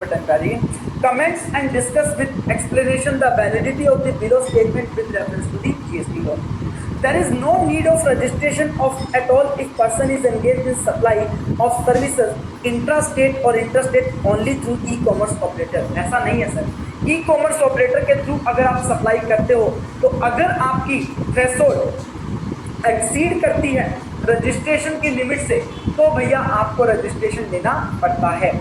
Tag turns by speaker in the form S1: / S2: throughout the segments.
S1: Button पे आ जाइए। Comments and discuss with explanation the validity of the below statement with reference to the GST law. There is no need of registration of at all if person is engaged in supply of services intrastate or interstate only through e-commerce operator। ऐसा नहीं है sir, e-commerce operator के through अगर आप supply करते हो तो अगर आपकी थ्रेशोल्ड एक्सीड करती है रजिस्ट्रेशन की लिमिट से तो भैया आपको रजिस्ट्रेशन लेना पड़ता है।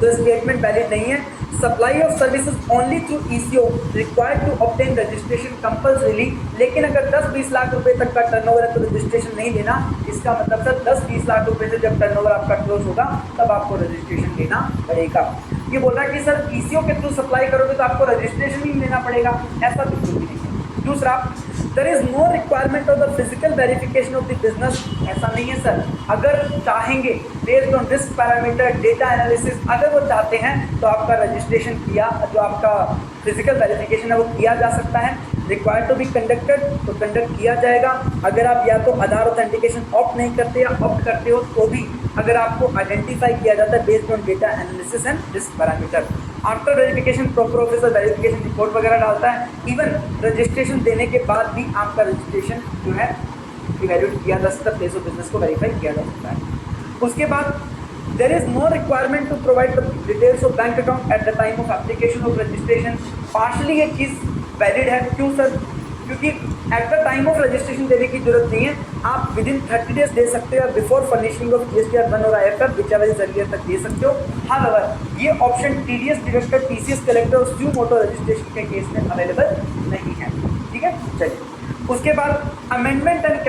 S1: तो स्टेटमेंट वैलिड नहीं है। Supply of services only through ECO required to obtain registration compulsorily. लेकिन अगर 10-20 लाख रुपए तक का टर्नओवर है तो रजिस्ट्रेशन नहीं लेना। इसका मतलब सर 10-20 लाख रुपए से जब टर्नओवर आपका क्लोज होगा तब आपको रजिस्ट्रेशन लेना पड़ेगा। ये बोल रहा है कि सर ईसीओ के थ्रू सप्लाई करोगे तो आपको रजिस्ट्रेशन ही लेना पड़ेगा, ऐसा बिल्कुल भी नहीं है। दूसरा, there is no requirement of the physical verification of the business. ऐसा नहीं है सर, अगर चाहेंगे based on risk parameter data analysis अगर वो चाहते हैं तो आपका रजिस्ट्रेशन किया जो आपका फिजिकल वेरिफिकेशन है वो किया जा सकता है। रिक्वायर्ड टू बी कंडक्टेड तो कंडक्ट किया जाएगा। अगर आप या तो आधार ऑथेंटिकेशन ऑप्ट नहीं करते या ऑप्ट करते हो तो भी अगर आपको आइडेंटिफाई किया जाता है based on data analysis and risk parameter. After verification proper officer verification report वगैरह डालता है। इवन रजिस्ट्रेशन देने के बाद भी आपका रजिस्ट्रेशन जो है इवैल्यूएट किया जा सकता है, प्लेस ऑफ बिजनेस को वेरीफाई किया जा सकता है। उसके बाद there is no requirement to provide the details of bank account at the time of application of registration. Partially ये चीज़ वैलिड है। क्यों सर? क्योंकि at the time of registration देने की जरूरत नहीं है। आप विद इन 30 डेज दे सकते हो, before furnishing of GST one और आईएफएफ विचएवर इज अर्लियर तक दे सकते हो। हाउएवर ये option TDS deductor TCS collector और स्यू मोटो रजिस्ट्रेशन के केस में अवेलेबल नहीं है। ठीक है, चलिए उसके बाद अमेंडमेंट एंड